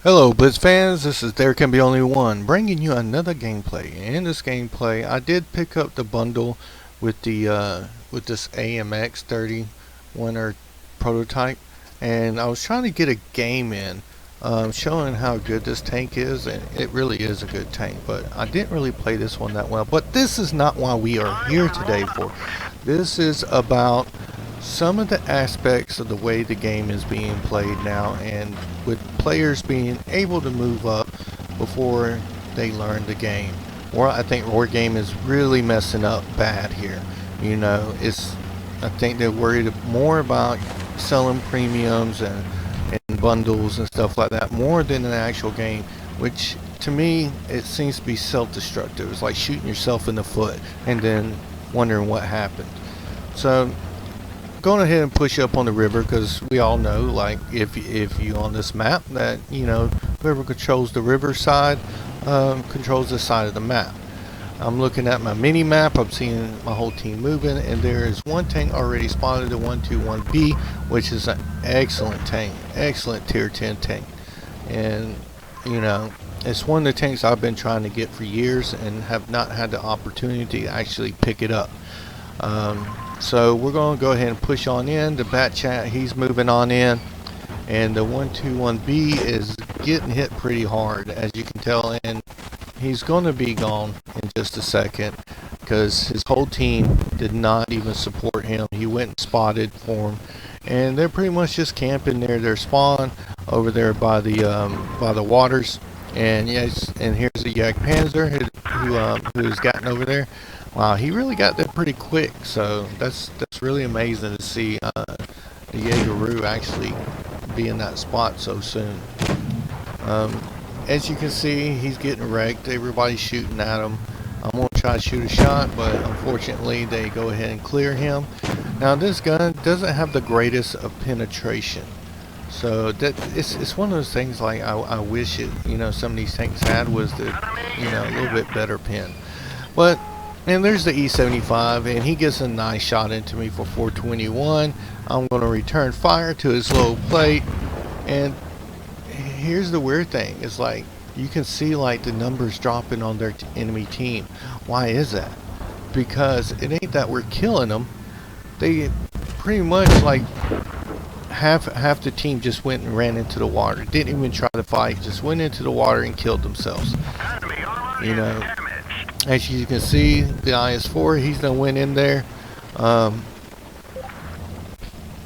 Hello Blitz fans, this is Thercanonlybeone bringing you another gameplay. In this gameplay, I did pick up the bundle with this AMX 30 winner prototype, and I was trying to get a game in, showing how good this tank is, and it really is a good tank. But I didn't really play this one that well. But this is not why we are here today for. This is about some of the aspects of the way the game is being played now, and with players being able to move up before they learn the game. Or I think WARGAME is really messing up bad here. I think they're worried more about selling premiums and bundles and stuff like that more than an actual game, which to me it seems to be self-destructive. It's like shooting yourself in the foot and then wondering what happened. So going ahead and push up on the river, because we all know, like, if you on this map, that whoever controls the river side controls the side of the map. I'm looking at my mini map. I'm seeing my whole team moving, and there is one tank already spotted, the 121B, which is an excellent tank, excellent tier 10 tank. And it's one of the tanks I've been trying to get for years and have not had the opportunity to actually pick it up. So we're going to go ahead and push on in. The bat chat, he's moving on in, and the 121B is getting hit pretty hard, as you can tell, and he's going to be gone in just a second because his whole team did not even support him. He went and spotted for him, and they're pretty much just camping near their spawn over there by the waters. And yes, and here's the Yak Panzer who's gotten over there. Wow, he really got there pretty quick, so that's really amazing to see the Jaegeroo actually be in that spot so soon. As you can see, he's getting wrecked. Everybody's shooting at him. I'm going to try to shoot a shot, but unfortunately they go ahead and clear him. Now this gun doesn't have the greatest of penetration, so that it's one of those things, like I wish some of these tanks had was the a little bit better pen. But and there's the E75, and he gets a nice shot into me for 421. I'm going to return fire to his low plate, and here's the weird thing. It's like you can see like the numbers dropping on their enemy team. Why is that? Because it ain't that we're killing them. They pretty much, like, half the team just went and ran into the water. Didn't even try to fight. Just went into the water and killed themselves. As you can see, the IS-4, he's gonna went in there.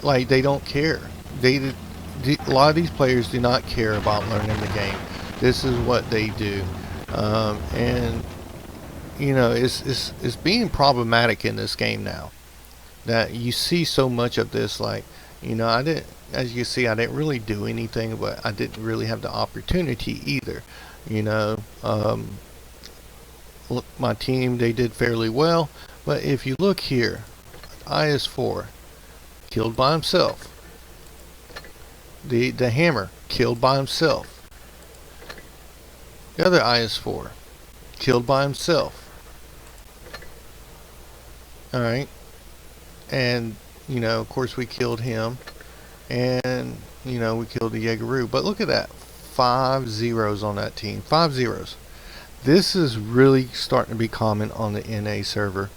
Like, they don't care. A lot of these players do not care about learning the game. This is what they do, and it's being problematic in this game now. That you see so much of this. Like, I didn't, as you see, I didn't really do anything, but I didn't really have the opportunity either. Look, my team, they did fairly well, but if you look here, IS-4 killed by himself. The hammer killed by himself. The other IS-4 killed by himself. Alright, and of course we killed him, and we killed the Jaegeroo. But look at that, 5 zeros on that team. 5 zeros. This is really starting to be common on the NA server.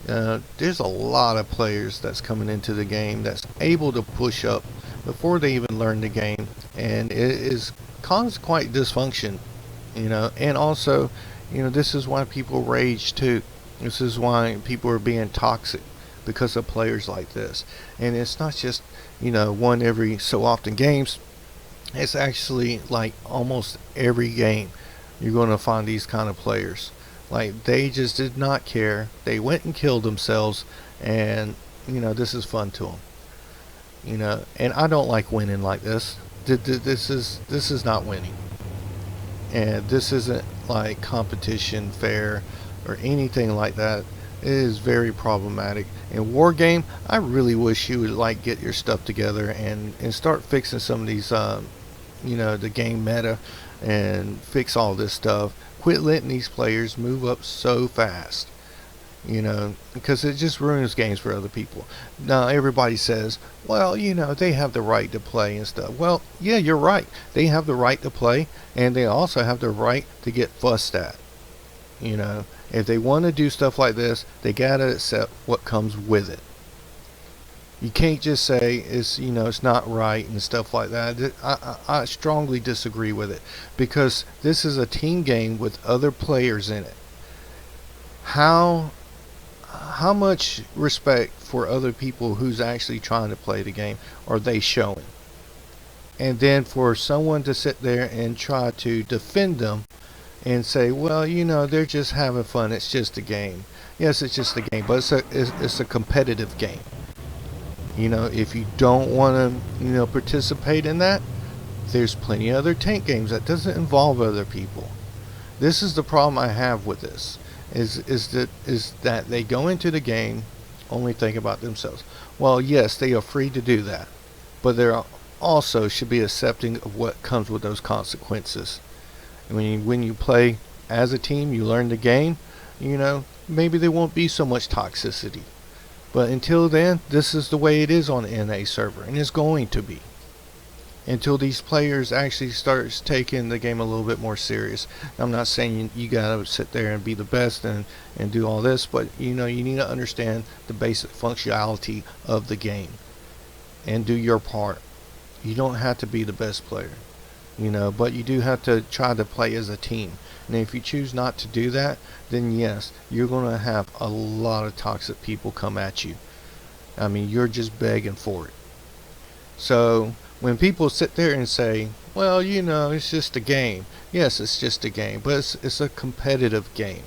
There's a lot of players that's coming into the game that's able to push up before they even learn the game, and it is caused quite dysfunction. And also, this is why people rage too. This is why people are being toxic, because of players like this. And it's not just one every so often games. It's actually like almost every game you're going to find these kind of players. Like, they just did not care. They went and killed themselves, and this is fun to them. And I don't like winning like this. This is not winning, and this isn't like competition fair or anything like that. It is very problematic. In WARGAME, I really wish you would like get your stuff together and start fixing some of these the game meta, and fix all this stuff. Quit letting these players move up so fast. because it just ruins games for other people. Now everybody says, well, they have the right to play and stuff. Well, yeah, you're right. They have the right to play, and they also have the right to get fussed at. If they want to do stuff like this, they gotta accept what comes with it. You can't just say it's not right and stuff like that. I strongly disagree with it, because this is a team game with other players in it. How much respect for other people who's actually trying to play the game are they showing? And then for someone to sit there and try to defend them and say, well, they're just having fun, it's just a game. Yes, it's just a game, but it's a competitive game. If you don't want to participate in that, there's plenty of other tank games that doesn't involve other people. This is the problem I have with this, is that they go into the game only think about themselves. Well, yes, they are free to do that, but they also should be accepting of what comes with those consequences. When you play as a team, you learn the game, maybe there won't be so much toxicity. But until then, this is the way it is on the NA server, and it's going to be. Until these players actually start taking the game a little bit more serious. I'm not saying you gotta sit there and be the best and do all this, but you need to understand the basic functionality of the game and do your part. You don't have to be the best player, but you do have to try to play as a team. And if you choose not to do that, then yes, you're going to have a lot of toxic people come at you. I mean, you're just begging for it. So when people sit there and say, well, it's just a game. Yes, it's just a game, but it's a competitive game.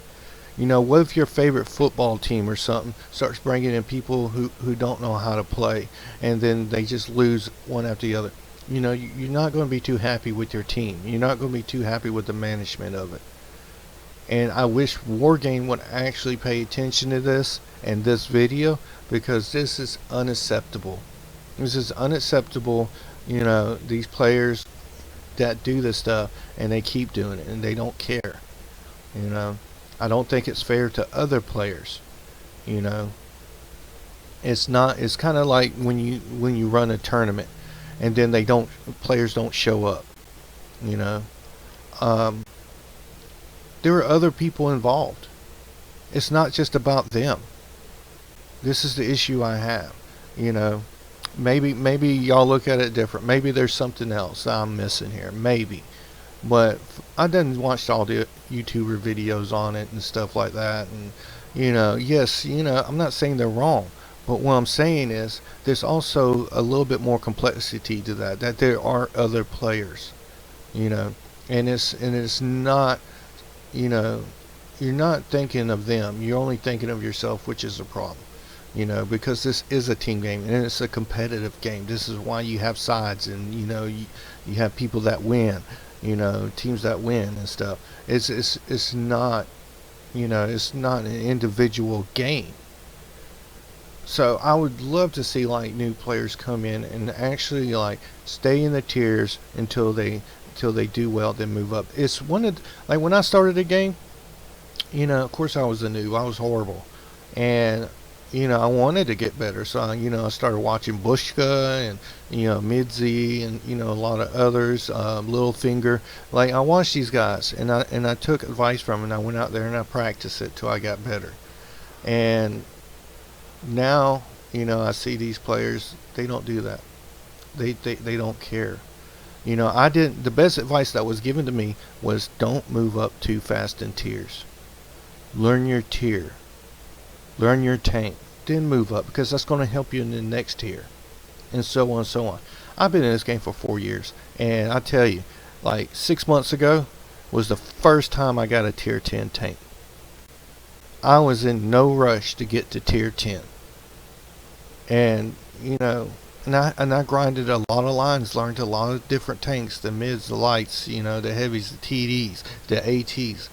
What if your favorite football team or something starts bringing in people who don't know how to play, and then they just lose one after the other? You're not going to be too happy with your team. You're not going to be too happy with the management of it. And I wish WARGAME would actually pay attention to this and this video, because this is unacceptable. This is unacceptable. These players that do this stuff and they keep doing it and they don't care. I don't think it's fair to other players. It's not. It's kind of like when you run a tournament and then players don't show up. There are other people involved. It's not just about them. This is the issue I have. Maybe y'all look at it different. Maybe there's something else I'm missing here. Maybe. But I done watched all the YouTuber videos on it and stuff like that. And, yes, I'm not saying they're wrong. But what I'm saying is there's also a little bit more complexity to that there are other players. And it's not, you're not thinking of them. You're only thinking of yourself, which is a problem. Because this is a team game and it's a competitive game. This is why you have sides, and you have people that win, teams that win and stuff. It's not, it's not an individual game. So I would love to see new players come in and actually stay in the tiers until they do well, then move up. It's one of when I started the game, of course I was a noob. I was horrible, and I wanted to get better, so I started watching Bushka and Midzi and a lot of others, Littlefinger. I watched these guys and I took advice from them, and I went out there and I practiced it till I got better. And now I see these players, they don't do that. They don't care. The best advice that was given to me was don't move up too fast in tiers. Learn your tier. Learn your tank. Then move up, because that's going to help you in the next tier. And so on and so on. I've been in this game for 4 years. And I tell you, 6 months ago was the first time I got a tier 10 tank. I was in no rush to get to tier 10. And, and I grinded a lot of lines, learned a lot of different tanks, the mids, the lights, the heavies, the TDs, the ATs.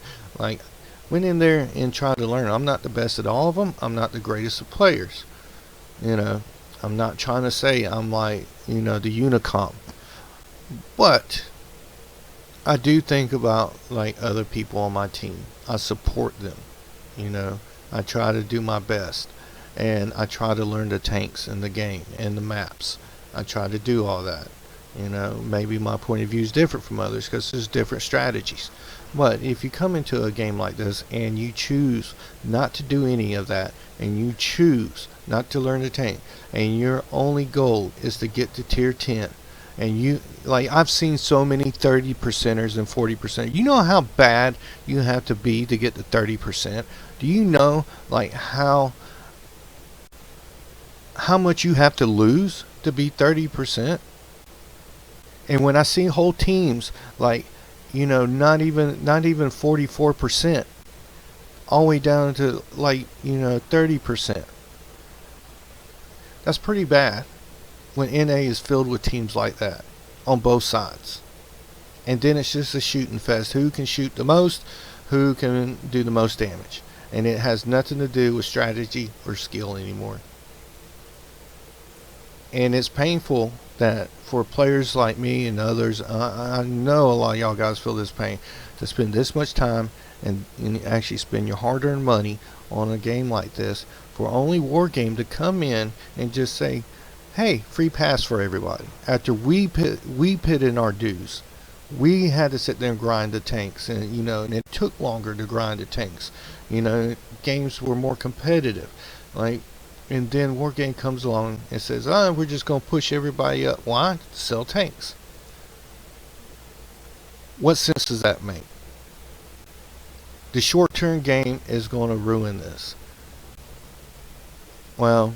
Went in there and tried to learn. I'm not the best at all of them. I'm not the greatest of players. I'm not trying to say I'm the Unicom. But I do think about other people on my team. I support them. I try to do my best, and I try to learn the tanks in the game and the maps. I try to do all that. You know, maybe my point of view is different from others because there's different strategies. But if you come into a game like this and you choose not to do any of that, and you choose not to learn the tank, and your only goal is to get to tier 10, and you, like, I've seen so many 30%ers and 40%. You know how bad you have to be to get to 30%? Do you know, like, how much you have to lose to be 30%? And when I see whole teams, like, you know, not even 44%, all the way down to, like, you know, 30%. That's pretty bad when NA is filled with teams like that on both sides. And then it's just a shooting fest. Who can shoot the most? Who can do the most damage? And it has nothing to do with strategy or skill anymore. And it's painful that for players like me and others, I know a lot of y'all guys feel this pain, to spend this much time and actually spend your hard-earned money on a game like this for only WARGAME to come in and just say, hey, free pass for everybody. After we put in our dues, we had to sit there and grind the tanks, and you know, and it took longer to grind the tanks. You know, games were more competitive, like. And then WARGAME comes along and says, oh, we're just going to push everybody up. Why? Sell tanks. What sense does that make? The short-term game is going to ruin this. Well,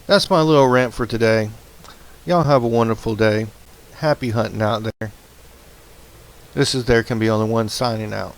that's my little rant for today. Y'all have a wonderful day. Happy hunting out there. This is There Can Be Only One signing out.